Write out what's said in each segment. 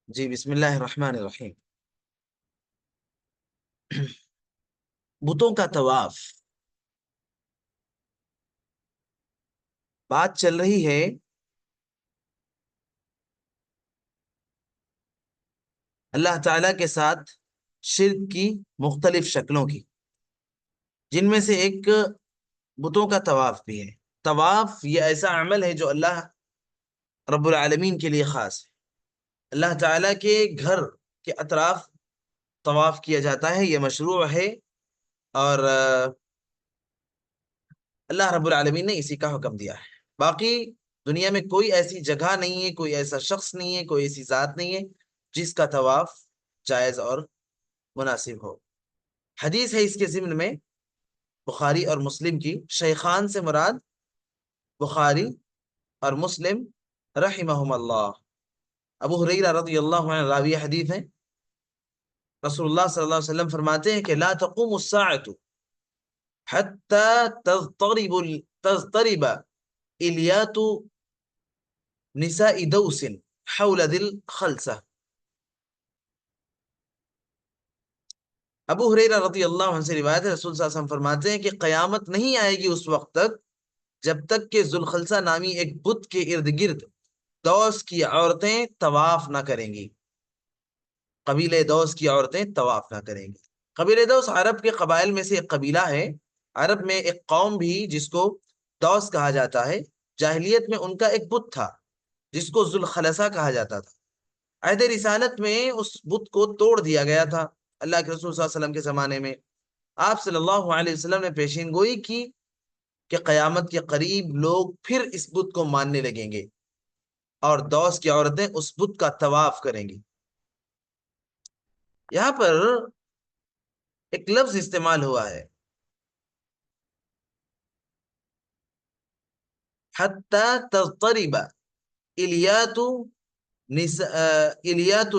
جی، بسم اللہ الرحمن الرحیم۔ بتوں کا طواف، بات چل رہی ہے اللہ تعالی کے ساتھ شرک کی مختلف شکلوں کی، جن میں سے ایک بتوں کا طواف بھی ہے۔ طواف یہ ایسا عمل ہے جو اللہ رب العالمین کے لیے خاص ہے۔ اللہ تعالی کے گھر کے اطراف طواف کیا جاتا ہے، یہ مشروع ہے، اور اللہ رب العالمین نے اسی کا حکم دیا ہے۔ باقی دنیا میں کوئی ایسی جگہ نہیں ہے، کوئی ایسا شخص نہیں ہے، کوئی ایسی ذات نہیں ہے جس کا طواف جائز اور مناسب ہو۔ حدیث ہے اس کے ضمن میں بخاری اور مسلم کی، شیخان سے مراد بخاری اور مسلم رحمہم اللہ۔ ابو ہریرہ رضی اللہ عنہ راوی حدیث ہیں، رسول اللہ صلی اللہ علیہ وسلم فرماتے ہیں کہ لا تقوم الساعة حتى تضطرب الیات نساء دوس حول ذی الخلصہ۔ ابو ہریرہ رضی اللہ عنہ سے روایت ہے، رسول صلی اللہ علیہ وسلم فرماتے ہیں کہ قیامت نہیں آئے گی اس وقت تک جب تک کہ ذوالخلصہ نامی ایک بت کے ارد گرد دوس کی عورتیں طواف نہ کریں گی، قبیلہ دوس کی عورتیں طواف نہ کریں گی۔ قبیلہ دوس عرب کے قبائل میں سے ایک قبیلہ ہے۔ عرب میں ایک قوم بھی جس کو دوس کہا جاتا ہے، جاہلیت میں ان کا ایک بت تھا جس کو ذوالخلصہ کہا جاتا تھا۔ عہد رسالت میں اس بت کو توڑ دیا گیا تھا۔ اللہ کے رسول صلی اللہ علیہ وسلم کے زمانے میں آپ صلی اللہ علیہ وسلم نے پیشین گوئی کی کہ قیامت کے قریب لوگ پھر اس بت کو ماننے لگیں گے اور دوس کی عورتیں اس بت کا طواف کریں گی۔ یہاں پر ایک لفظ استعمال ہوا ہے، حتی تضطرب الیات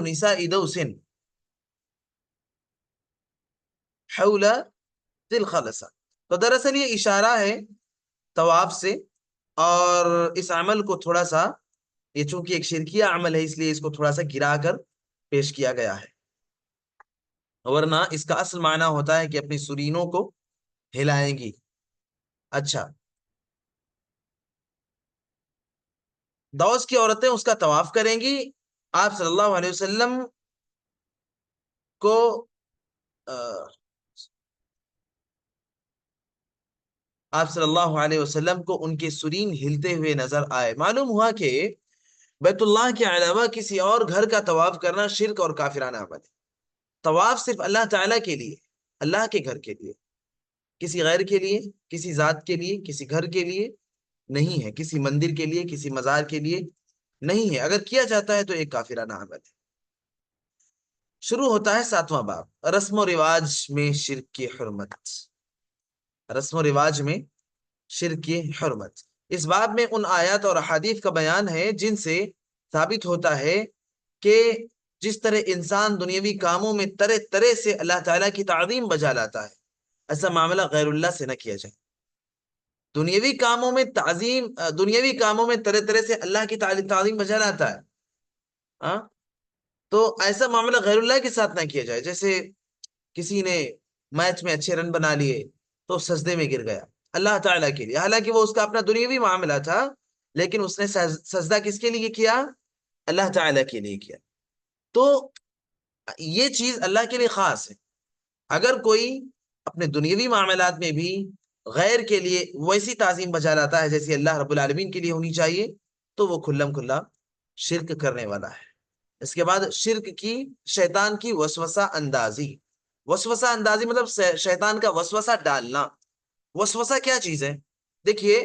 نساء دوس حول ذی الخلصہ۔ تو دراصل یہ اشارہ ہے طواف سے، اور اس عمل کو تھوڑا سا، یہ چونکہ ایک شرکیہ عمل ہے اس لیے اس کو تھوڑا سا گرا کر پیش کیا گیا ہے، ورنہ اس کا اصل معنی ہوتا ہے کہ اپنی سرینوں کو ہلائیں گی۔ اچھا، دوس کی عورتیں اس کا طواف کریں گی۔ آپ صلی اللہ علیہ وسلم کو آپ صلی اللہ علیہ وسلم کو ان کے سرین ہلتے ہوئے نظر آئے۔ معلوم ہوا کہ بیت اللہ کے علاوہ کسی اور گھر کا طواف کرنا شرک اور کافرانہ عمل ہے۔ طواف صرف اللہ تعالیٰ کے لیے، اللہ کے گھر کے لیے، کسی غیر کے لیے، کسی ذات کے لیے، کسی گھر کے لیے نہیں ہے، کسی مندر کے لیے، کسی مزار کے لیے نہیں ہے۔ اگر کیا جاتا ہے تو ایک کافرانہ عمل ہے۔ شروع ہوتا ہے 7واں باب، رسم و رواج میں شرک کی حرمت۔ رسم و رواج میں شرک کی حرمت، اس باب میں ان آیات اور احادیث کا بیان ہے جن سے ثابت ہوتا ہے کہ جس طرح انسان دنیاوی کاموں میں طرح طرح سے اللہ تعالیٰ کی تعظیم بجا لاتا ہے، ایسا معاملہ غیر اللہ سے نہ کیا جائے۔ دنیاوی کاموں میں دنیاوی کاموں میں طرح طرح سے اللہ کی تعظیم بجا لاتا ہے، ہاں، تو ایسا معاملہ غیر اللہ کے ساتھ نہ کیا جائے۔ جیسے کسی نے میچ میں اچھے رن بنا لیے تو سجدے میں گر گیا اللہ تعالیٰ کے لیے، حالانکہ وہ اس کا اپنا دنیاوی معاملہ تھا، لیکن اس نے سجدہ کس کے لیے کیا؟ اللہ تعالیٰ کے لیے کیا۔ تو یہ چیز اللہ کے لیے خاص ہے۔ اگر کوئی اپنے دنیاوی معاملات میں بھی غیر کے لیے ویسی تعظیم بجا لاتا ہے جیسے اللہ رب العالمین کے لیے ہونی چاہیے، تو وہ کھلم کھلا شرک کرنے والا ہے۔ اس کے بعد شرک کی شیطان کی وسوسہ اندازی۔ وسوسہ اندازی مطلب شیطان کا وسوسہ ڈالنا۔ وسوسہ کیا چیز ہے؟ دیکھیے،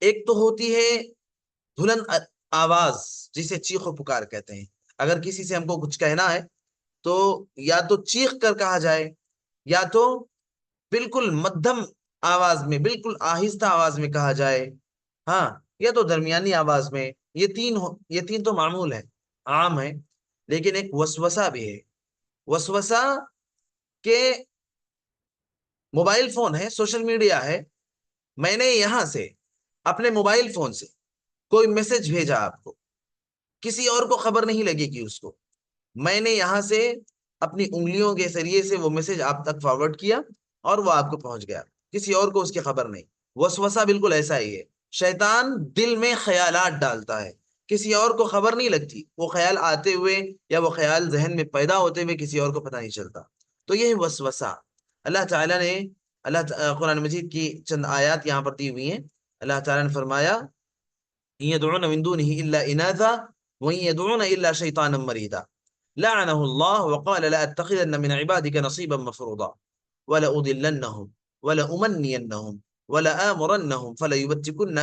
ایک تو ہوتی ہے بلند آواز جسے چیخ و پکار کہتے ہیں۔ اگر کسی سے ہم کو کچھ کہنا ہے تو یا تو چیخ کر کہا جائے، یا تو بالکل مدھم آواز میں، بالکل آہستہ آواز میں کہا جائے، ہاں، یا تو درمیانی آواز میں۔ یہ تین تو معمول ہے، عام ہے، لیکن ایک وسوسہ بھی ہے۔ وسوسہ کہ موبائل فون ہے، سوشل میڈیا ہے، میں نے یہاں سے اپنے موبائل فون سے کوئی میسج بھیجا آپ کو، کسی اور کو خبر نہیں لگے گی اس کو. میں نے یہاں سے اپنی انگلیوں کے ذریعے سے وہ میسج آپ تک فارورڈ کیا اور وہ آپ کو پہنچ گیا, کسی اور کو اس کی خبر نہیں. وسوسہ بالکل ایسا ہی ہے. شیطان دل میں خیالات ڈالتا ہے, کسی اور کو خبر نہیں لگتی, وہ خیال آتے ہوئے یا وہ خیال ذہن میں پیدا ہوتے ہوئے کسی اور کو پتہ نہیں چلتا. تو یہ وسوسہ اللہ تعالیٰ نے قرآن مجید کی چند آیات یہاں پر دی ہوئی ہیں. اللہ تعالیٰ نے فرمایا إن يدعون من دونه إلا إناثا وإن يدعون إلا شيطانا مريدا لعنه الله وقال لأتخذن من عبادك نصيبا مفروضا ولأضلنهم ولأمنينهم ولآمرنهم فليبتكن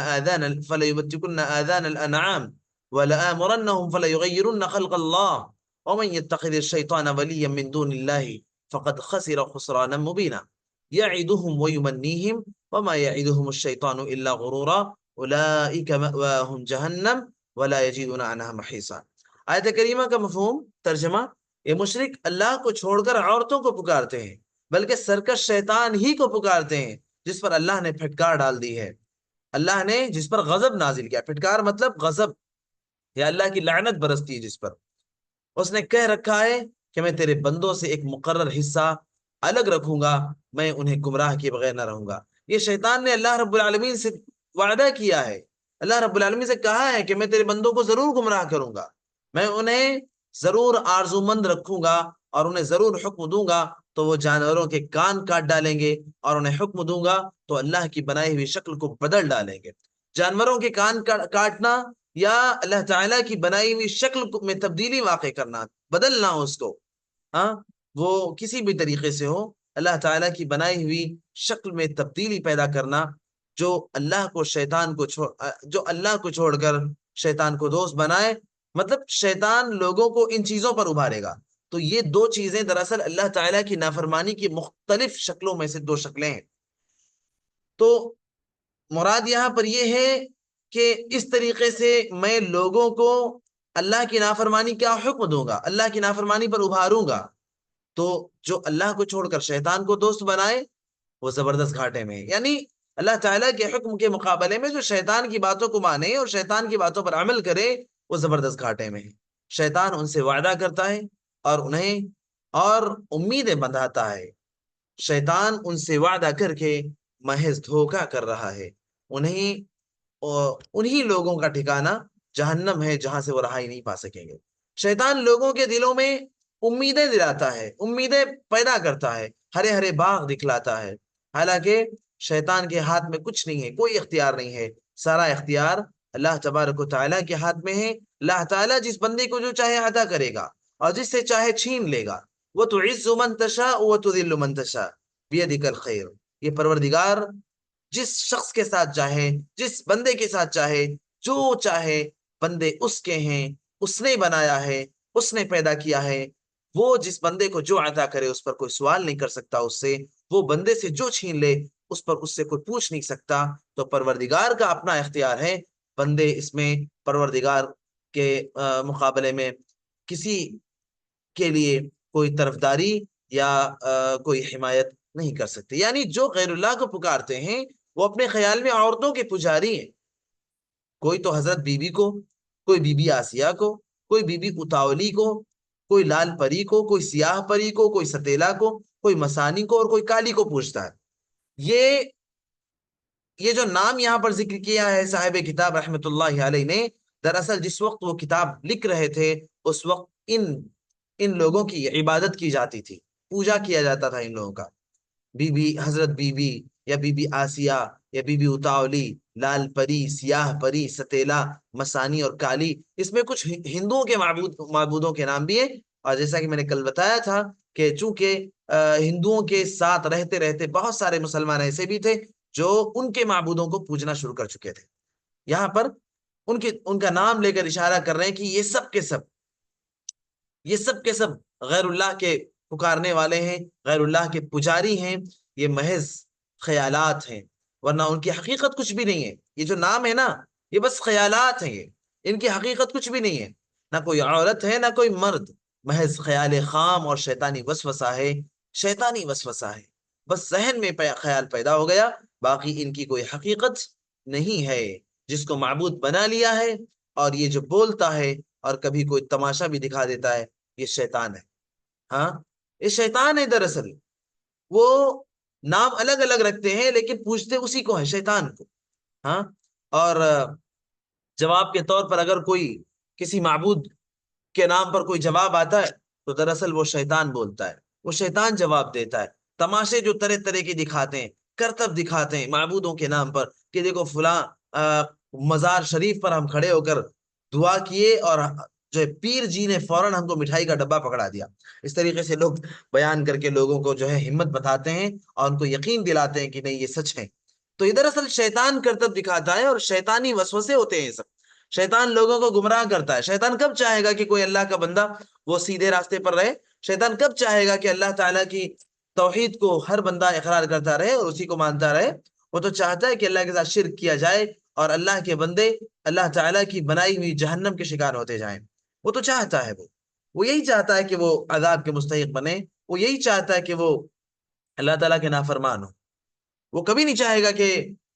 آذان الأنعام ولآمرنهم فليغيرن خلق الله ومن يتخذ الشيطان وليا من دون الله فقد خسر خسرانا مبينا يعدهم ويمنيهم وما يعدهم الشيطان إلا غرورا اولئک مأواہم جہنم ولا یجدون عنہا محیصا. آیت کریمہ کا مفہوم ترجمہ, یہ مشرک اللہ کو چھوڑ کر عورتوں کو پکارتے ہیں, بلکہ سرکش شیطان ہی کو پکارتے ہیں جس پر اللہ نے پھٹکار ڈال دی ہے, اللہ نے جس پر غضب نازل کیا. پھٹکار مطلب غضب یا اللہ کی لعنت برستی ہے جس پر. اس نے کہہ رکھا ہے کہ میں تیرے بندوں سے ایک مقرر حصہ الگ رکھوں گا, میں انہیں گمراہ کیے بغیر نہ رہوں گا. یہ شیطان نے اللہ رب العالمین سے وعدہ کیا ہے, اللہ رب العالمین سے کہا ہے کہ میں تیرے بندوں کو ضرور گمراہ کروں گا, میں انہیں ضرور آرزو مند رکھوں گا اور انہیں ضرور حکم دوں گا تو وہ جانوروں کے کان کاٹ ڈالیں گے, اور انہیں حکم دوں گا تو اللہ کی بنائی ہوئی شکل کو بدل ڈالیں گے. جانوروں کے کان کاٹنا یا اللہ تعالیٰ کی بنائی ہوئی شکل میں تبدیلی واقع کرنا, بدلنا اس کو, وہ کسی بھی طریقے سے ہو, اللہ تعالیٰ کی بنائی ہوئی شکل میں تبدیلی پیدا کرنا. جو اللہ کو چھوڑ کر شیطان کو دوست بنائے, مطلب شیطان لوگوں کو ان چیزوں پر ابھارے گا. تو یہ دو چیزیں دراصل اللہ تعالیٰ کی نافرمانی کی مختلف شکلوں میں سے دو شکلیں ہیں. تو مراد یہاں پر یہ ہے کہ اس طریقے سے میں لوگوں کو اللہ کی نافرمانی کا حکم دوں گا, اللہ کی نافرمانی پر ابھاروں گا. تو جو اللہ کو چھوڑ کر شیطان کو دوست بنائے وہ زبردست گھاٹے میں ہے. یعنی اللہ تعالیٰ کے حکم کے مقابلے میں جو شیطان کی باتوں کو مانے اور شیطان کی باتوں پر عمل کرے وہ زبردست گھاٹے میں ہے. شیطان ان سے وعدہ کرتا ہے اور انہیں اور امیدیں بندھاتا ہے. شیطان ان سے وعدہ کر کے محض دھوکہ کر رہا ہے. انہی لوگوں کا ٹھکانہ جہنم ہے جہاں سے وہ رہائی نہیں پا سکیں گے. شیطان لوگوں کے دلوں میں امیدیں دلاتا ہے, امیدیں پیدا کرتا ہے, ہرے ہرے باغ دکھلاتا ہے, حالانکہ شیطان کے ہاتھ میں کچھ نہیں ہے, کوئی اختیار نہیں ہے. سارا اختیار اللہ تبارک و تعالیٰ کے ہاتھ میں ہے. اللہ تعالیٰ جس بندے کو جو چاہے عطا کرے گا اور جس سے چاہے چھین لے گا. وَتُعِزُّ مَن تَشَاءُ وَتُذِلُّ مَن تَشَاءُ بِيَدِكَ الْخَيْرُ. یہ پروردگار جس شخص کے ساتھ چاہے, جس بندے کے ساتھ چاہے, جو چاہے, بندے اس کے ہیں, اس نے بنایا ہے, اس نے پیدا کیا ہے. وہ جس بندے کو جو عطا کرے اس پر کوئی سوال نہیں کر سکتا اس سے, وہ بندے سے جو چھین لے اس پر اس سے کوئی پوچھ نہیں سکتا. تو پروردگار کا اپنا اختیار ہے, بندے اس میں پروردگار کے مقابلے میں کسی کے لیے کوئی طرفداری یا کوئی حمایت نہیں کر سکتے. یعنی جو غیر اللہ کو پکارتے ہیں وہ اپنے خیال میں عورتوں کے پجاری ہیں. کوئی تو حضرت بی بی کو, کوئی بی بی آسیہ کو, کوئی بی بی اتاولی کو, کوئی لال پری کو, کوئی سیاہ پری کو, کوئی ستیلا کو, کوئی مسانی کو اور کوئی کالی کو پوچھتا ہے. یہ جو نام یہاں پر ذکر کیا ہے صاحب کتاب رحمت اللہ علیہ نے, دراصل جس وقت وہ کتاب لکھ رہے تھے اس وقت ان لوگوں کی عبادت کی جاتی تھی, پوجا کیا جاتا تھا ان لوگوں کا. بی بی حضرت بی بی یا بی بی آسیہ یا بی بی اتاولی, لال پری, سیاہ پری, ستیلا, مسانی اور کالی, اس میں کچھ ہندوؤں کے معبودوں کے نام بھی ہیں. اور جیسا کہ میں نے کل بتایا تھا کہ چونکہ ہندوؤں کے ساتھ رہتے رہتے بہت سارے مسلمان ایسے بھی تھے جو ان کے معبودوں کو پوجنا شروع کر چکے تھے. یہاں پر ان کا نام لے کر اشارہ کر رہے ہیں کہ یہ سب کے سب غیر اللہ کے پکارنے والے ہیں, غیر اللہ کے پجاری ہیں. یہ محض خیالات ہیں, ورنہ ان کی حقیقت کچھ بھی نہیں ہے. یہ جو نام ہے نا, یہ بس خیالات ہیں, ان کی حقیقت کچھ بھی نہیں ہے. نہ کوئی عورت ہے نہ کوئی مرد, محض خیال خام اور شیطانی وسوسہ ہے. شیطانی وسوسہ ہے, بس ذہن میں خیال پیدا ہو گیا, باقی ان کی کوئی حقیقت نہیں ہے. جس کو معبود بنا لیا ہے اور یہ جو بولتا ہے اور کبھی کوئی تماشا بھی دکھا دیتا ہے، یہ شیطان ہے۔ ہاں، یہ شیطان ہے دراصل، وہ نام الگ الگ رکھتے ہیں لیکن پوچھتے اسی کو ہے، شیطان کو۔ ہاں، اور جواب کے طور پر اگر کوئی کسی معبود کے نام پر کوئی جواب آتا ہے تو دراصل وہ شیطان بولتا ہے، وہ شیطان جواب دیتا ہے۔ تماشے جو طرح طرح کی دکھاتے ہیں، کرتب دکھاتے ہیں معبودوں کے نام پر کہ دیکھو فلاں مزار شریف پر ہم کھڑے ہو کر دعا کیے اور جو ہے پیر جی نے فوراً ہم کو مٹھائی کا ڈبہ پکڑا دیا۔ اس طریقے سے لوگ بیان کر کے لوگوں کو جو ہے ہمت بتاتے ہیں اور ان کو یقین دلاتے ہیں کہ نہیں یہ سچ ہے۔ تو یہ دراصل شیطان کرتب دکھاتا ہے، اور شیطانی وسوسے ہوتے ہیں یہ سب۔ شیطان لوگوں کو گمراہ کرتا ہے۔ شیطان کب چاہے گا کہ کوئی اللہ کا بندہ وہ سیدھے راستے پر رہے؟ شیطان کب چاہے گا کہ اللہ تعالیٰ کی توحید کو ہر بندہ اقرار کرتا رہے اور اسی کو مانتا رہے؟ وہ تو چاہتا ہے کہ اللہ کے ساتھ شرک کیا جائے اور اللہ کے بندے اللہ تعالیٰ کی بنائی ہوئی جہنم کے شکار ہوتے جائیں۔ وہ تو چاہتا ہے، وہ یہی چاہتا ہے کہ وہ عذاب کے مستحق بنے، وہ یہی چاہتا ہے کہ وہ اللہ تعالیٰ کے نافرمان ہو۔ وہ کبھی نہیں چاہے گا کہ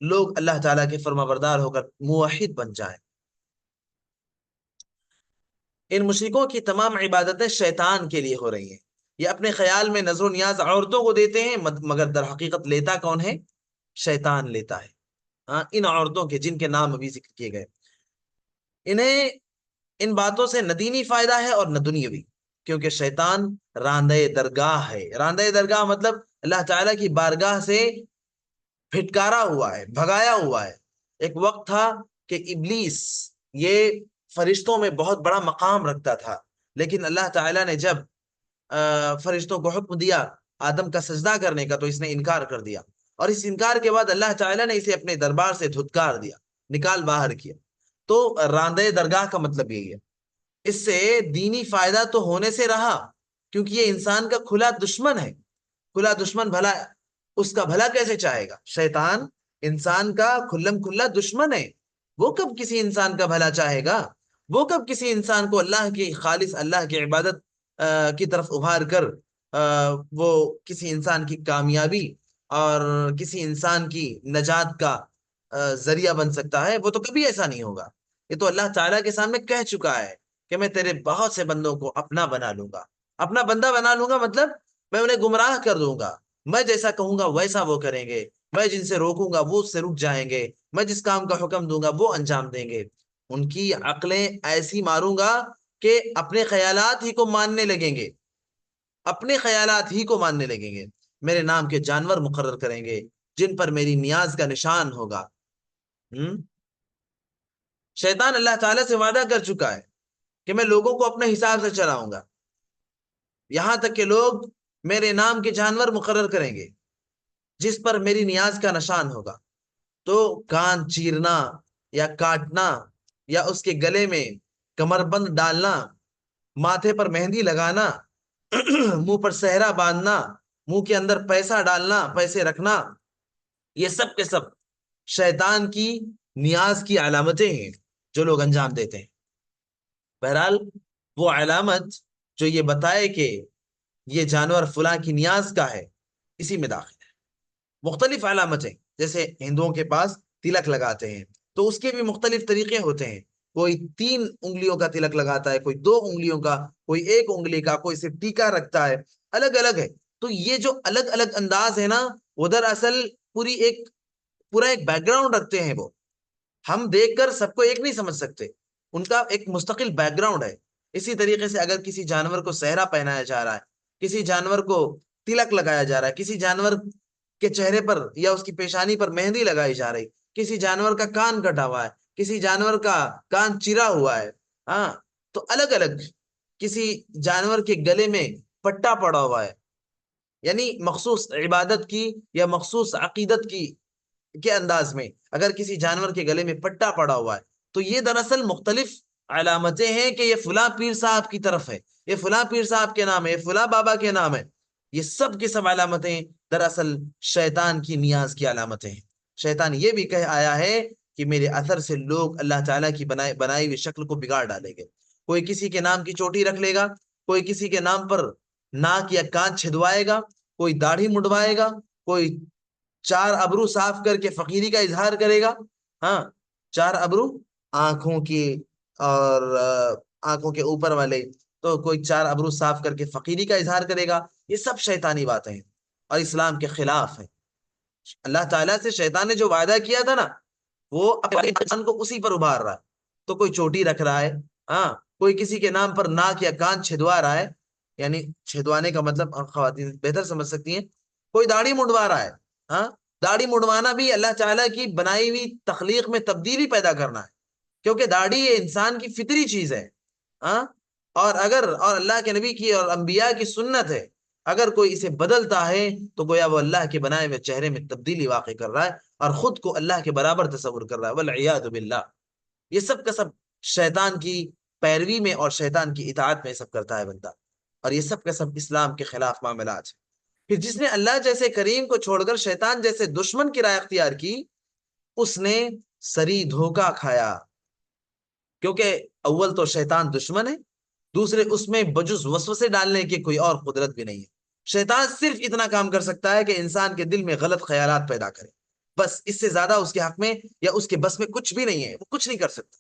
لوگ اللہ تعالیٰ کے فرما بردار ہو کر موحد بن جائیں۔ ان مشرکوں کی تمام عبادتیں شیطان کے لیے ہو رہی ہیں۔ یہ اپنے خیال میں نظر و نیاز عورتوں کو دیتے ہیں، مگر در حقیقت لیتا کون ہے؟ شیطان لیتا ہے۔ ہاں، ان عورتوں کے جن کے نام ابھی ذکر کیے گئے، انہیں ان باتوں سے نہ دینی فائدہ ہے اور نہ دنیاوی، کیونکہ شیطان راندہ درگاہ ہے۔ راندہ درگاہ مطلب اللہ تعالیٰ کی بارگاہ سے پھٹکارا ہوا ہے، بھگایا ہوا ہے۔ ایک وقت تھا کہ ابلیس یہ فرشتوں میں بہت بڑا مقام رکھتا تھا، لیکن اللہ تعالیٰ نے جب فرشتوں کو حکم دیا آدم کا سجدہ کرنے کا تو اس نے انکار کر دیا، اور اس انکار کے بعد اللہ تعالیٰ نے اسے اپنے دربار سے دھتکار دیا، نکال باہر کیا۔ تو راندہ درگاہ کا مطلب یہی ہے۔ اس سے دینی فائدہ تو ہونے سے رہا، کیونکہ یہ انسان کا کھلا دشمن ہے۔ کھلا دشمن بھلا اس کا بھلا کیسے چاہے گا؟ شیطان انسان کا کھلم کھلا دشمن ہے، وہ کب کسی انسان کا بھلا چاہے گا؟ وہ کب کسی انسان کو اللہ کی خالص اللہ کی عبادت کی طرف ابھار کر وہ کسی انسان کی کامیابی اور کسی انسان کی نجات کا ذریعہ بن سکتا ہے؟ وہ تو کبھی ایسا نہیں ہوگا۔ یہ تو اللہ تعالیٰ کے سامنے کہہ چکا ہے کہ میں تیرے بہت سے بندوں کو اپنا بنا لوں گا۔ اپنا بندہ بنا لوں گا مطلب میں انہیں گمراہ کر دوں گا، میں جیسا کہوں گا ویسا وہ کریں گے، میں جن سے روکوں گا وہ اس سے رک جائیں گے، میں جس کام کا حکم دوں گا وہ انجام دیں گے۔ ان کی عقلیں ایسی ماروں گا کہ اپنے خیالات ہی کو ماننے لگیں گے، اپنے خیالات ہی کو ماننے لگیں گے۔ میرے نام کے جانور مقرر کریں گے جن پر میری نیاز کا نشان ہوگا۔ شیطان اللہ تعالیٰ سے وعدہ کر چکا ہے کہ میں لوگوں کو اپنے حساب سے چلاؤں گا، یہاں تک کہ لوگ میرے نام کے جانور مقرر کریں گے جس پر میری نیاز کا نشان ہوگا۔ تو کان چیرنا یا کاٹنا یا اس کے گلے میں کمر بند ڈالنا، ماتھے پر مہندی لگانا، منہ پر صحرا باندھنا، منہ کے اندر پیسہ ڈالنا، پیسے رکھنا، یہ سب کے سب شیطان کی نیاز کی علامتیں ہیں جو لوگ انجام دیتے ہیں۔ بہرحال وہ علامت جو یہ بتائے کہ یہ جانور فلاں کی نیاز کا ہے، اسی میں داخل ہے۔ مختلف علامتیں، جیسے ہندوؤں کے پاس تلک لگاتے ہیں تو اس کے بھی مختلف طریقے ہوتے ہیں۔ کوئی 3 انگلیوں کا تلک لگاتا ہے، کوئی 2 انگلیوں کا، کوئی 1 انگلی کا، کوئی صرف ٹیکا رکھتا ہے، الگ الگ ہے۔ تو یہ جو الگ الگ انداز ہے نا، وہ دراصل پورا ایک بیک گراؤنڈ رکھتے ہیں۔ وہ ہم دیکھ کر سب کو ایک نہیں سمجھ سکتے، ان کا ایک مستقل بیک گراؤنڈ ہے۔ اسی طریقے سے اگر کسی جانور کو صحرا پہنایا جا رہا ہے، کسی جانور کو تلک لگایا جا رہا ہے، کسی جانور کے چہرے پر یا اس کی پیشانی پر مہندی لگائی جا رہی، کسی جانور کا کان کٹا ہوا ہے، کسی جانور کا کان چرا ہوا ہے، ہاں، تو الگ الگ کسی جانور کے گلے میں پٹا پڑا ہوا ہے، یعنی مخصوص عبادت کی یا مخصوص عقیدت کی کے انداز میں اگر کسی جانور کے گلے میں پٹا پڑا ہوا ہے تو یہ دراصل مختلف علامتیں ہیں کہ یہ فلاں پیر صاحب کی طرف ہے، یہ فلاں پیر صاحب کے نام ہے، یہ فلاں بابا کے نام ہے۔ یہ سب کی سب علامتیں دراصل شیطان کی نیاز کی علامتیں ہیں۔ شیطان یہ بھی کہہ آیا ہے کہ میرے اثر سے لوگ اللہ تعالیٰ کی بنائی ہوئی شکل کو بگاڑ ڈالیں گے۔ کوئی کسی کے نام کی چوٹی رکھ لے گا، کوئی کسی کے نام پر ناک یا کان چھدوائے گا، کوئی داڑھی مڈوائے گا، کوئی 4 ابرو صاف کر کے فقیری کا اظہار کرے گا۔ ہاں، 4 ابرو آنکھوں کی اور آنکھوں کے اوپر والے، تو کوئی 4 ابرو صاف کر کے فقیری کا اظہار کرے گا. یہ سب شیطانی باتیں ہیں اور اسلام کے خلاف ہیں. اللہ تعالیٰ سے شیطان نے جو وعدہ کیا تھا نا، وہ اپنے انسان کو اسی پر ابھار رہا ہے. تو کوئی چوٹی رکھ رہا ہے، ہاں، کوئی کسی کے نام پر ناک یا کان چھدوا رہا ہے، یعنی چھدوانے کا مطلب خواتین بہتر سمجھ سکتی ہیں، کوئی داڑھی منڈوا رہا ہے. ہاں، داڑھی منڈوانا بھی اللہ تعالیٰ کی بنائی ہوئی تخلیق میں تبدیلی پیدا کرنا ہے، کیونکہ داڑھی یہ انسان کی فطری چیز ہے. ہاں، اور اللہ کے نبی کی اور انبیاء کی سنت ہے. اگر کوئی اسے بدلتا ہے تو گویا وہ اللہ کے بنائے ہوئے چہرے میں تبدیلی واقع کر رہا ہے اور خود کو اللہ کے برابر تصور کر رہا ہے. والعیاذ باللہ. یہ سب کا سب شیطان کی پیروی میں اور شیطان کی اطاعت میں سب کرتا ہے بندہ، اور یہ سب کا سب اسلام کے خلاف معاملات ہیں. پھر جس نے اللہ جیسے کریم کو چھوڑ کر شیطان جیسے دشمن کی رائے اختیار کی، اس نے سری دھوکہ کھایا. کیونکہ اول تو شیطان دشمن ہے، دوسرے اس میں بجز وسوسے ڈالنے کی کوئی اور قدرت بھی نہیں ہے. شیطان صرف اتنا کام کر سکتا ہے کہ انسان کے دل میں غلط خیالات پیدا کرے، بس. اس سے زیادہ اس کے حق میں یا اس کے بس میں کچھ بھی نہیں ہے، وہ کچھ نہیں کر سکتا.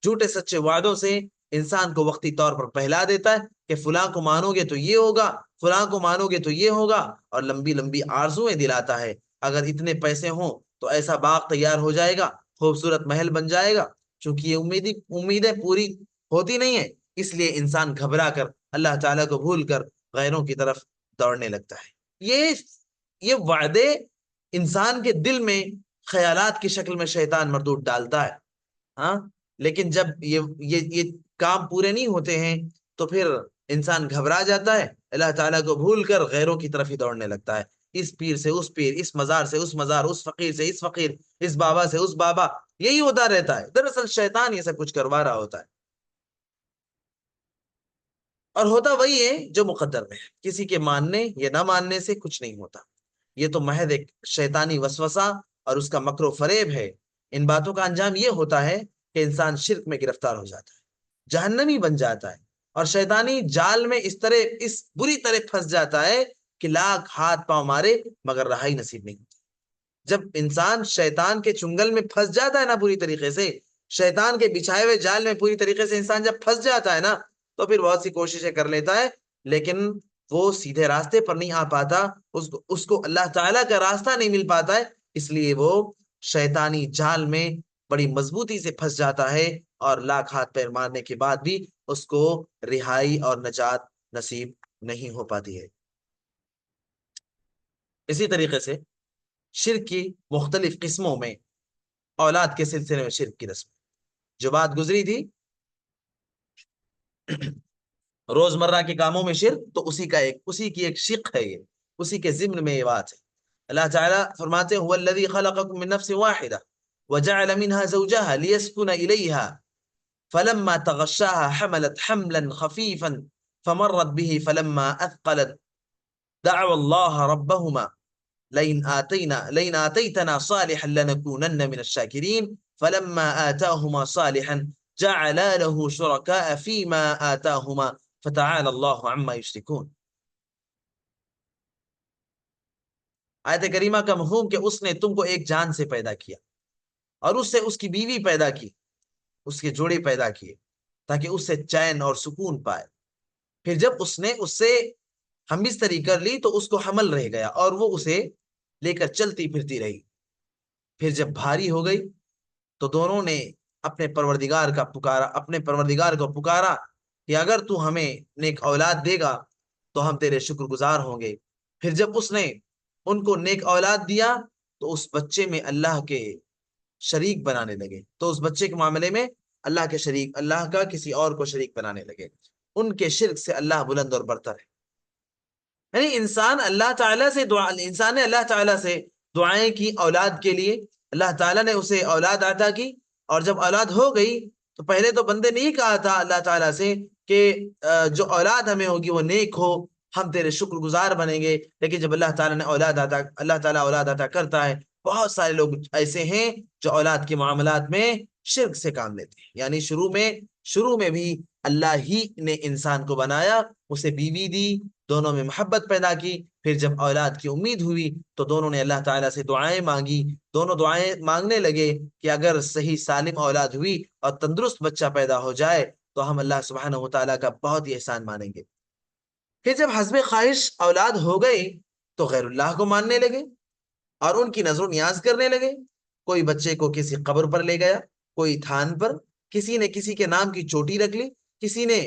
جھوٹے سچے وعدوں سے انسان کو وقتی طور پر پہلا دیتا ہے کہ فلاں کو مانو گے تو یہ ہوگا، فلاں کو مانو گے تو یہ ہوگا، اور لمبی لمبی آرزویں دلاتا ہے. اگر اتنے پیسے ہوں تو ایسا باغ تیار ہو جائے گا، خوبصورت محل بن جائے گا. چونکہ یہ امیدیں پوری ہوتی نہیں ہیں، اس لیے انسان گھبرا کر اللہ تعالیٰ کو بھول کر غیروں کی طرف دوڑنے لگتا ہے. یہ وعدے انسان کے دل میں خیالات کی شکل میں شیطان مردود ڈالتا ہے. ہاں، لیکن جب یہ کام پورے نہیں ہوتے ہیں تو پھر انسان گھبرا جاتا ہے، اللہ تعالیٰ کو بھول کر غیروں کی طرف ہی دوڑنے لگتا ہے. اس پیر سے اس پیر، اس مزار سے اس مزار، اس فقیر سے اس فقیر، اس بابا سے اس بابا. یہی ہوتا رہتا ہے. دراصل شیطان یہ سب کچھ کروا رہا ہوتا ہے، اور ہوتا وہی ہے جو مقدر میں ہے. کسی کے ماننے یا نہ ماننے سے کچھ نہیں ہوتا. یہ تو محض ایک شیطانی وسوسہ اور اس کا مکر و فریب ہے. ان باتوں کا انجام یہ ہوتا ہے کہ انسان شرک میں گرفتار ہو جاتا ہے، جہنمی بن جاتا ہے، اور شیطانی جال میں اس بری طرح پھنس جاتا ہے کہ لاکھ ہاتھ پاؤں مارے مگر رہائی نصیب نہیں ہوتی. جب انسان شیطان کے چنگل میں پھنس جاتا ہے نا، پوری طریقے سے شیطان کے بچھائے ہوئے جال میں پوری طریقے سے انسان جب پھنس جاتا ہے نا، تو پھر بہت سی کوششیں کر لیتا ہے، لیکن وہ سیدھے راستے پر نہیں آ پاتا. اس کو اللہ تعالیٰ کا راستہ نہیں مل پاتا ہے، اس لیے وہ شیطانی جال میں بڑی مضبوطی سے پھنس جاتا ہے، اور لاکھ ہاتھ پیر مارنے کے بعد بھی اس کو رہائی اور نجات نصیب نہیں ہو پاتی ہے. اسی طریقے سے شرک کی مختلف قسموں میں اولاد کے سلسلے میں شرک کی رسم جو بات گزری تھی، روزمرہ کے کاموں میں شرک، تو اسی کی ایک شق ہے، یہ اسی کے ضمن میں یہ بات ہے. اللہ تعالیٰ فرماتے ہیں: هو الذي خلقكم من نفس واحدة وجعل منها زوجها ليسكن إليها فلما تغشاها حملت حملا خفيفا فمرت به فلما أثقلت دعوا الله ربهما لئن آتيتنا صالحا لنكونن من الشاكرين فلما آتاهما صالحا جعلا له شركاء فيما آتاهما فتعالى الله عما يشركون. آیت کریمہ کا مفہوم کہ اس نے تم کو ایک جان سے پیدا کیا اور اس سے اس کی بیوی پیدا کی، اس کے جوڑے پیدا کیے تاکہ اس سے چین اور سکون پائے. پھر جب اس نے اس سے ہم بستری کر لی تو اس کو حمل رہ گیا اور وہ اسے لے کر چلتی پھرتی رہی. پھر جب بھاری ہو گئی تو دونوں نے اپنے پروردگار کو پکارا کہ اگر تو ہمیں نیک اولاد دے گا تو ہم تیرے شکر گزار ہوں گے. پھر جب اس نے ان کو نیک اولاد دیا تو اس بچے میں اللہ کے شریک بنانے لگے، تو اس بچے کے معاملے میں اللہ کا کسی اور کو شریک بنانے لگے. ان کے شرک سے اللہ بلند اور برتر ہے. یعنی انسان نے اللہ تعالیٰ سے دعائیں کی اولاد کے لیے، اللہ تعالیٰ نے اسے اولاد عطا کی، اور جب اولاد ہو گئی تو پہلے تو بندے نے ہی کہا تھا اللہ تعالیٰ سے کہ جو اولاد ہمیں ہوگی وہ نیک ہو، ہم تیرے شکر گزار بنیں گے. لیکن جب اللہ تعالیٰ اولاد عطا کرتا ہے، بہت سارے لوگ ایسے ہیں جو اولاد کے معاملات میں شرک سے کام لیتے ہیں. یعنی شروع میں بھی اللہ ہی نے انسان کو بنایا، اسے بیوی دی، دونوں میں محبت پیدا کی. پھر جب اولاد کی امید ہوئی تو دونوں نے اللہ تعالیٰ سے دعائیں مانگی. دونوں دعائیں مانگنے لگے کہ اگر صحیح سالم اولاد ہوئی اور تندرست بچہ پیدا ہو جائے تو ہم اللہ سبحانہ و تعالیٰ کا بہت ہی احسان مانیں گے۔ پھر جب حسب خواہش اولاد ہو گئی تو غیر اللہ کو ماننے لگے اور ان کی نظر و نیاز کرنے لگے۔ کوئی بچے کو کسی قبر پر لے گیا، کوئی تھان پر، کسی نے کسی کے نام کی چوٹی رکھ لی، کسی نے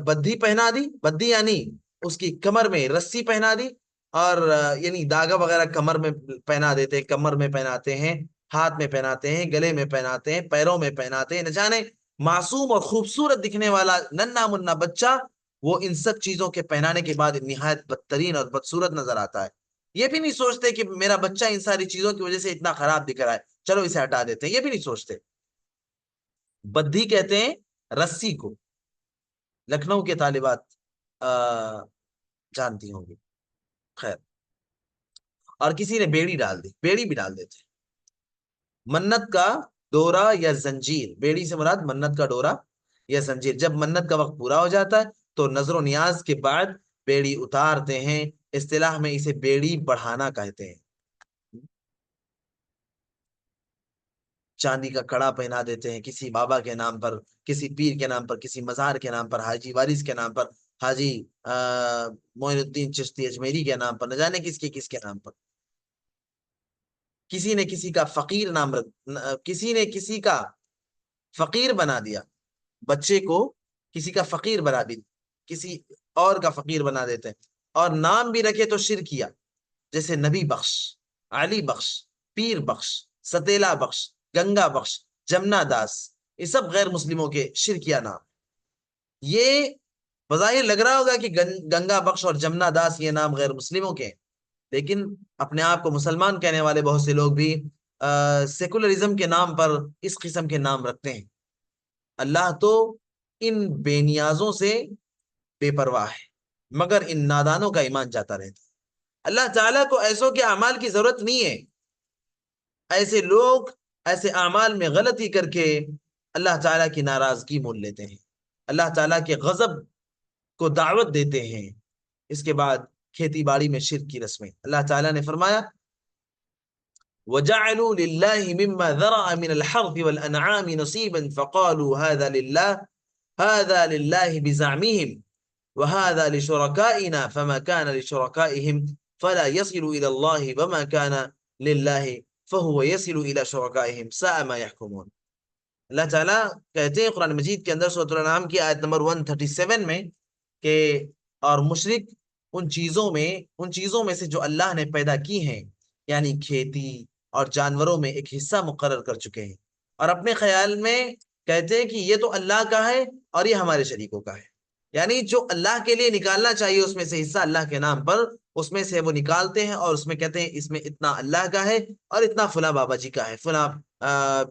بدھی پہنا دی، بدھی یعنی اس کی کمر میں رسی پہنا دی، اور یعنی داغا وغیرہ کمر میں پہنا دیتے، کمر میں پہناتے ہیں، ہاتھ میں پہناتے ہیں، گلے میں پہناتے ہیں، پیروں میں پہناتے ہیں، نہ جانے معصوم اور خوبصورت دکھنے والا ننھا منا بچہ وہ ان سب چیزوں کے پہنانے کے بعد نہایت بدترین اور بدصورت نظر آتا ہے۔ یہ بھی نہیں سوچتے کہ میرا بچہ ان ساری چیزوں کی وجہ سے اتنا خراب دکھ رہا ہے، چلو اسے ہٹا دیتے ہیں، یہ بھی نہیں سوچتے۔ بدھی کہتے ہیں رسی کو، لکھنؤ کے طالبات جانتی ہوں گی، خیر۔ اور کسی نے بیڑی ڈال دی، بیڑی بھی ڈال دیتے۔ منت کا ڈورا یا زنجیر، بیڑی سے مراد منت کا ڈورا یا زنجیر، جب منت کا وقت پورا ہو جاتا ہے تو نظر و نیاز کے بعد بیڑی اتارتے ہیں، اصطلاح میں اسے بیڑی بڑھانا کہتے ہیں۔ چاندی کا کڑا پہنا دیتے ہیں کسی بابا کے نام پر، کسی پیر کے نام پر، کسی مزار کے نام پر، حاجی وارث کے نام پر، حاجی معین الدین چشتی اجمیری کے نام پر، نہ جانے کس کے نام پر۔ کسی نے کسی کا فقیر نام کسی نے کسی کا فقیر بنا دیا، بچے کو کسی کا فقیر بنا دی، کسی اور کا فقیر بنا دیتے ہیں، اور نام بھی رکھے تو شرک کیا، جیسے نبی بخش، علی بخش، پیر بخش، ستیلا بخش، گنگا بخش، جمنا داس، یہ سب غیر مسلموں کے شرکیہ نام۔ یہ بظاہر لگ رہا ہوگا کہ گنگا بخش اور جمنا داس یہ نام غیر مسلموں کے ہیں، لیکن اپنے آپ کو مسلمان کہنے والے بہت سے لوگ بھی سیکولرزم کے نام پر اس قسم کے نام رکھتے ہیں۔ اللہ تو ان بے نیازوں سے بے پرواہ ہے، مگر ان نادانوں کا ایمان جاتا رہتا ہے۔ اللہ تعالیٰ کو ایسوں کے اعمال کی ضرورت نہیں ہے۔ ایسے لوگ ایسے اعمال میں غلطی کر کے اللہ تعالیٰ کی ناراضگی مول لیتے ہیں، اللہ تعالیٰ کے غضب کو دعوت دیتے ہیں۔ اس کے بعد کھیتی باڑی میں شرک کی رسمیں، اللہ تعالیٰ نے فرمایا وَجَعَلُوا لِلَّهِ مِمَّا ذَرَعَ مِنَ الْحَرْثِ وَالْأَنْعَامِ نَصِيبًا فَقَالُوا هَذَا لِلَّهِ بِزَعْمِهِمْ وَهَذَا لِشُرَكَائِنَا فَمَا كَانَ لِشُرَكَائِهِمْ فَلَا يَصِلُ إِلَى اللَّهِ وَمَا كَانَ لِلَّهِ فَهُوَ يَصِلُ إِلَى شُرَكَائِهِمْ سَاءَ مَا يَحْكُمُونَ۔ اللہ تعالیٰ کہتے ہیں قرآن مجید کے اندر سورۃ الانعام کی آیت نمبر 137 میں کہ اور مشرک ان چیزوں میں سے جو اللہ نے پیدا کی ہیں، یعنی کھیتی اور جانوروں میں ایک حصہ مقرر کر چکے ہیں، اور اپنے خیال میں کہتے ہیں کہ یہ تو اللہ کا ہے اور یہ ہمارے شریکوں کا ہے، یعنی جو اللہ کے لیے نکالنا چاہیے اس میں سے حصہ اللہ کے نام پر، اس میں سے وہ نکالتے ہیں اور اس میں کہتے ہیں اس میں اتنا اللہ کا ہے اور اتنا فلاں بابا جی کا ہے، فلاں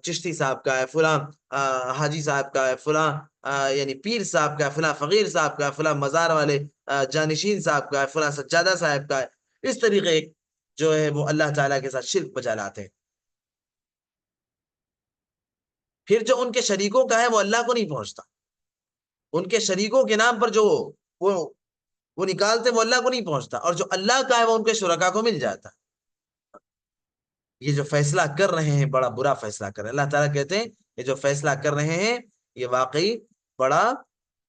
چشتی صاحب کا ہے، فلاں حاجی صاحب کا ہے، فلاں یعنی پیر صاحب کا ہے، فلاں فقیر صاحب کا ہے، فلاں مزار والے جانشین صاحب کا ہے، فلاں سجادہ صاحب کا ہے۔ اس طریقے جو ہے وہ اللہ تعالیٰ کے ساتھ شرک بجا لاتے ہیں۔ پھر جو ان کے شریکوں کا ہے وہ اللہ کو نہیں پہنچتا، ان کے شریکوں کے نام پر جو وہ نکالتے وہ اللہ کو نہیں پہنچتا، اور جو اللہ کا ہے وہ ان کے شرکا کو مل جاتا۔ یہ جو فیصلہ کر رہے ہیں بڑا برا فیصلہ کر رہے ہیں، اللہ تعالیٰ کہتے ہیں یہ جو فیصلہ کر رہے ہیں یہ واقعی بڑا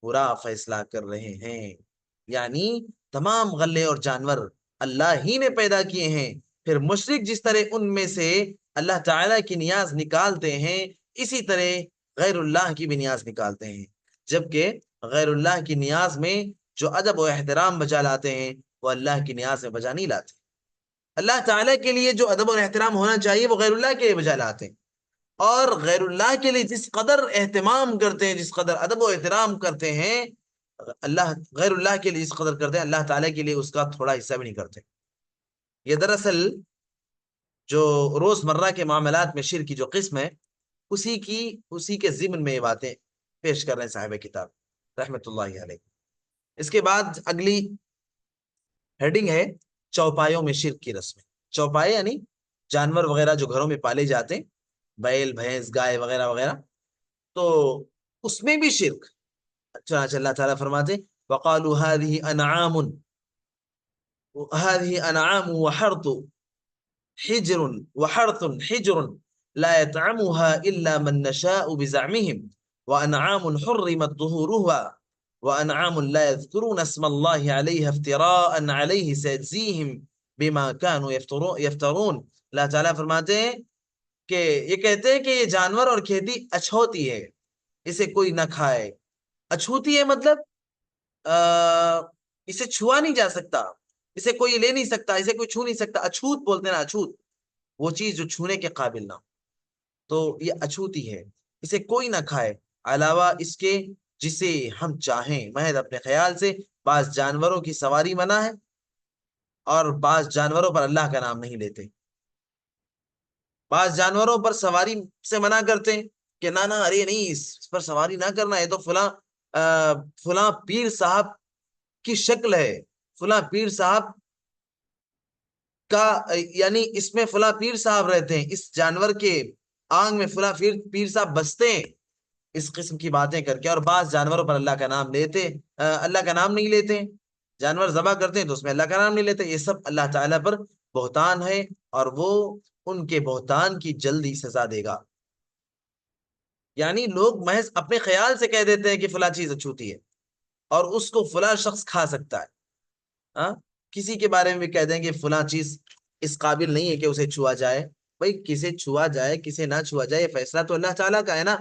برا فیصلہ کر رہے ہیں، یعنی تمام غلے اور جانور اللہ ہی نے پیدا کیے ہیں، پھر مشرک جس طرح ان میں سے اللہ تعالیٰ کی نیاز نکالتے ہیں اسی طرح غیر اللہ کی بھی نیاز نکالتے ہیں، جبکہ غیر اللہ کی نیاز میں جو ادب و احترام بجا لاتے ہیں وہ اللہ کی نیاز میں بجا نہیں لاتے۔ اللہ تعالیٰ کے لیے جو ادب و احترام ہونا چاہیے وہ غیر اللہ کے لیے بجا لاتے ہیں، اور غیر اللہ کے لیے جس قدر اہتمام کرتے ہیں، جس قدر ادب و احترام کرتے ہیں، اللہ غیر اللہ کے لیے جس قدر کرتے ہیں اللہ تعالیٰ کے لیے اس کا تھوڑا حصہ بھی نہیں کرتے۔ یہ دراصل جو روز مرہ کے معاملات میں شرک کی جو قسم ہے اسی کے ضمن میں یہ باتیں پیش کر رہے ہیں صاحب کتاب رحمت اللہ علیہ۔ اس کے بعد اگلی ہیڈنگ ہے چوپایوں میں شرک کی رسمیں۔ چوپائے یعنی جانور وغیرہ جو گھروں میں پالے جاتے ہیں، بیل بھینس گائے وغیرہ وغیرہ، تو اس میں بھی شرک۔ چنانچہ اللہ تعالیٰ فرماتے وَقَالُوا هَذِهِ أَنْعَامٌ وَحَرْثٌ حِجْرٌ لَا يَطْعَمُهَا إِلَّا مَن نَّشَاءُ بِزَعْمِهِمْ وأنعام حرمت ظهورها وأنعام لا يذكرون اسم الله عليها افتراء عليه سيجزيهم بما كانوا يفترون. اللہ تعالیٰ فرماتے ہیں کہ یہ کہتے ہیں کہ یہ جانور اور کھیتی اچھوتی ہے، اسے کوئی نہ کھائے. اچھوتی ہے مطلب اسے چھوا نہیں جا سکتا، اسے کوئی لے نہیں سکتا، اسے کوئی چھو نہیں سکتا. اچھوت بولتے ہیں نا، اچھوت وہ چیز جو چھونے کے قابل نہ ہو، تو یہ اچھوتی ہے، اسے کوئی نہ کھائے علاوہ اس کے جسے ہم چاہیں محض اپنے خیال سے. بعض جانوروں کی سواری منع ہے اور بعض جانوروں پر اللہ کا نام نہیں لیتے. بعض جانوروں پر سواری سے منع کرتے ہیں کہ نہ ارے نہیں اس پر سواری نہ کرنا، یہ تو فلاں فلاں پیر صاحب کی شکل ہے، فلاں پیر صاحب کا یعنی اس میں فلاں پیر صاحب رہتے ہیں، اس جانور کے آنگ میں فلاں پیر صاحب بستے ہیں، اس قسم کی باتیں کر کے. اور بعض جانوروں پر اللہ کا نام لیتے، اللہ کا نام نہیں لیتے. جانور ذبح کرتے ہیں تو اس میں اللہ کا نام نہیں لیتے. یہ سب اللہ تعالیٰ پر بہتان ہے اور وہ ان کے بہتان کی جلدی سزا دے گا. یعنی لوگ محض اپنے خیال سے کہہ دیتے ہیں کہ فلاں چیز اچھوتی ہے اور اس کو فلاں شخص کھا سکتا ہے. ہاں، کسی کے بارے میں بھی کہہ دیں کہ فلاں چیز اس قابل نہیں ہے کہ اسے چھوا جائے. بھائی کسے چھوا جائے کسے نہ چھوا جائے یہ فیصلہ تو اللہ تعالیٰ کا ہے نا.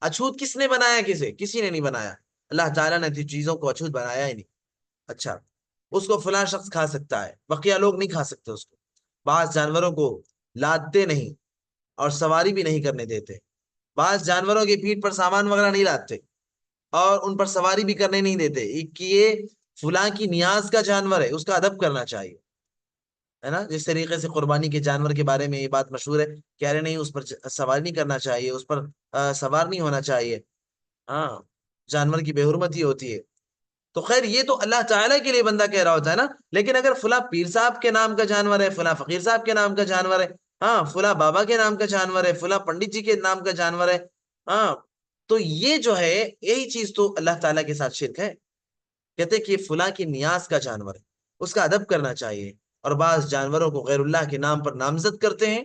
اچھوت کس نے بنایا؟ کسی نے نہیں بنایا. اللہ تعالیٰ نے چیزوں کو اچھوت بنایا ہی نہیں. اچھا، اس کو فلاں شخص کھا سکتا ہے، بقیہ لوگ نہیں کھا سکتے اس کو. بعض جانوروں کو لادتے نہیں اور سواری بھی نہیں کرنے دیتے. بعض جانوروں کی پیٹھ پر سامان وغیرہ نہیں لاتے اور ان پر سواری بھی کرنے نہیں دیتے کہ یہ فلاں کی نیاز کا جانور ہے، اس کا ادب کرنا چاہیے، ہے نا. جس طریقے سے قربانی کے جانور کے بارے میں یہ بات مشہور ہے، کہہ رہے نہیں اس پر سواری نہیں کرنا چاہیے، اس پر سوار نہیں ہونا چاہیے. ہاں، جانور کی بے حرمتی ہوتی ہے. تو خیر یہ تو اللہ تعالیٰ کے لیے بندہ کہہ رہا ہوتا ہے نا. لیکن اگر فلاں پیر صاحب کے نام کا جانور ہے، فلاں فقیر صاحب کے نام کا جانور ہے، ہاں فلاں بابا کے نام کا جانور ہے، فلاں پنڈت جی کے نام کا جانور ہے، ہاں، تو یہ جو ہے یہی چیز تو اللہ تعالیٰ کے ساتھ شرک ہے. کہتے کہ یہ فلاں کی نیاز کا جانور ہے، اس کا ادب کرنا چاہیے. اور بعض جانوروں کو غیر اللہ کے نام پر نامزد کرتے ہیں،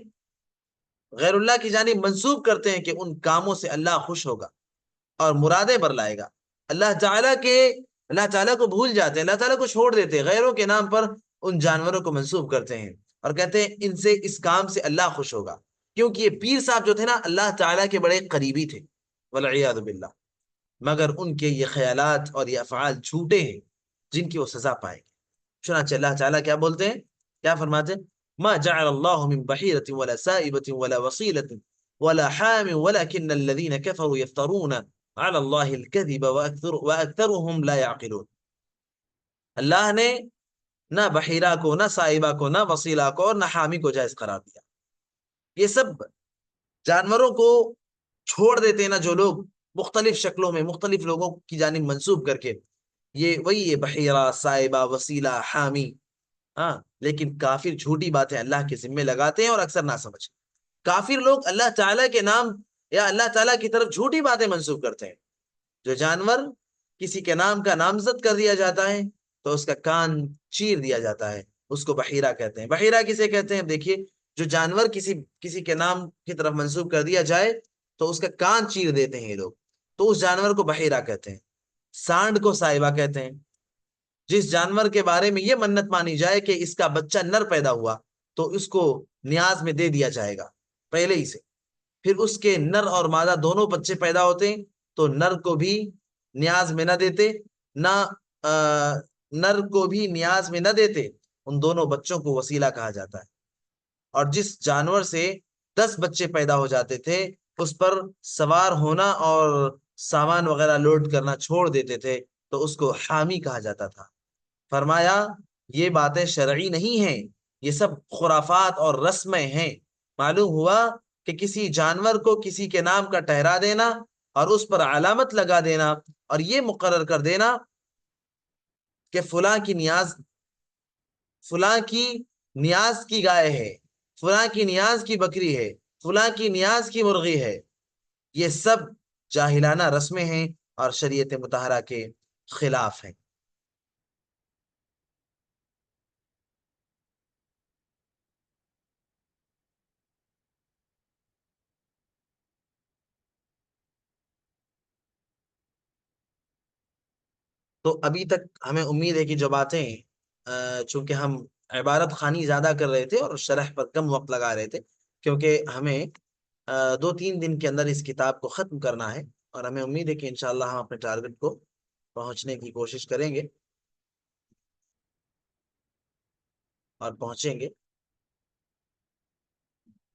غیر اللہ کی جانب منسوب کرتے ہیں کہ ان کاموں سے اللہ خوش ہوگا اور مرادیں برلائے گا. اللہ تعالیٰ کو بھول جاتے ہیں، اللہ تعالیٰ کو چھوڑ دیتے ہیں، غیروں کے نام پر ان جانوروں کو منسوب کرتے ہیں اور کہتے ہیں ان سے اس کام سے اللہ خوش ہوگا. کیونکہ یہ پیر صاحب جو تھے نا اللہ تعالیٰ کے بڑے قریبی تھے، والعیاذ باللہ. مگر ان کے یہ خیالات اور یہ افعال جھوٹے ہیں جن کی وہ سزا پائیں گے. چنانچہ اللہ تعالیٰ کیا بولتے ہیں، کیا فرماتے ہیں؟ ما جعل اللہ من بحیرة ولا سائبة ولا وصیلة ولا حام ولكن الذين كفروا يفترون على الله الكذب واكثرهم لا يعقلون. اللہ نے نہ بحیرہ کو، نہ سائبہ کو، نہ وسیلہ کو اور نہ حامی کو جائز قرار دیا. یہ سب جانوروں کو چھوڑ دیتے ہیں نا جو لوگ، مختلف شکلوں میں مختلف لوگوں کی جانب منسوب کر کے، یہ وہی ہے بحیرہ، سائبہ، وسیلہ، حامی. ہاں، لیکن کافر جھوٹی باتیں اللہ کے ذمے لگاتے ہیں اور اکثر نہ سمجھ. کافر لوگ اللہ تعالیٰ کے نام یا اللہ تعالیٰ کی طرف جھوٹی باتیں منسوب کرتے ہیں. جو جانور کسی کے نام کا نامزد کر دیا جاتا ہے تو اس کا کان چیر دیا جاتا ہے، اس کو بحیرہ کہتے ہیں. بحیرہ کسے کہتے ہیں؟ دیکھیے، جو جانور کسی کے نام کی طرف منسوب کر دیا جائے تو اس کا کان چیر دیتے ہیں یہ لوگ، تو اس جانور کو بحیرہ کہتے ہیں. سانڈ کو سائبہ کہتے ہیں. جس جانور کے بارے میں یہ منت مانی جائے کہ اس کا بچہ نر پیدا ہوا تو اس کو نیاز میں دے دیا جائے گا پہلے ہی سے، پھر اس کے نر اور مادہ دونوں بچے پیدا ہوتے ہیں تو نر کو بھی نیاز میں نہ دیتے، نہ نر کو بھی نیاز میں نہ دیتے، ان دونوں بچوں کو وسیلہ کہا جاتا ہے. اور جس جانور سے 10 بچے پیدا ہو جاتے تھے اس پر سوار ہونا اور سامان وغیرہ لوڈ کرنا چھوڑ دیتے تھے تو اس کو حامی کہا جاتا تھا. فرمایا یہ باتیں شرعی نہیں ہیں، یہ سب خرافات اور رسمیں ہیں. معلوم ہوا کہ کسی جانور کو کسی کے نام کا ٹھہرا دینا اور اس پر علامت لگا دینا اور یہ مقرر کر دینا کہ فلاں کی نیاز کی گائے ہے، فلاں کی نیاز کی بکری ہے، فلاں کی نیاز کی مرغی ہے، یہ سب جاہلانہ رسمیں ہیں اور شریعت مطہرہ کے خلاف ہیں. تو ابھی تک ہمیں امید ہے کہ جو باتیں چونکہ ہم عبارت خوانی زیادہ کر رہے تھے اور شرح پر کم وقت لگا رہے تھے، کیونکہ ہمیں 2-3 دن کے اندر اس کتاب کو ختم کرنا ہے، اور ہمیں امید ہے کہ انشاءاللہ ہم اپنے ٹارگٹ کو پہنچنے کی کوشش کریں گے اور پہنچیں گے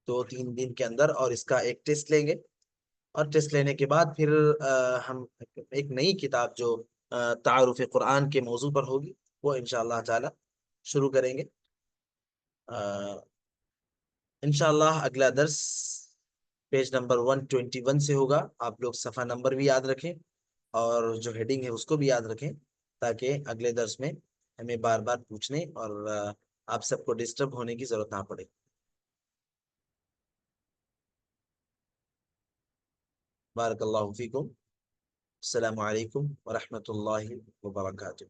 2-3 دن کے اندر، اور اس کا ایک ٹیسٹ لیں گے، اور ٹیسٹ لینے کے بعد پھر ہم ایک نئی کتاب جو تعارف قرآن کے موضوع پر ہوگی وہ انشاءاللہ تعالی شروع کریں گے۔ انشاءاللہ اگلا درس پیج نمبر 121 سے ہوگا۔ آپ لوگ صفحہ نمبر بھی یاد رکھیں اور جو ہیڈنگ ہے اس کو بھی یاد رکھیں، تاکہ اگلے درس میں ہمیں بار بار پوچھنے اور آپ سب کو ڈسٹرب ہونے کی ضرورت نہ پڑے۔ بارک اللہ فیکم۔ السلام علیکم ورحمۃ اللہ وبرکاتہ۔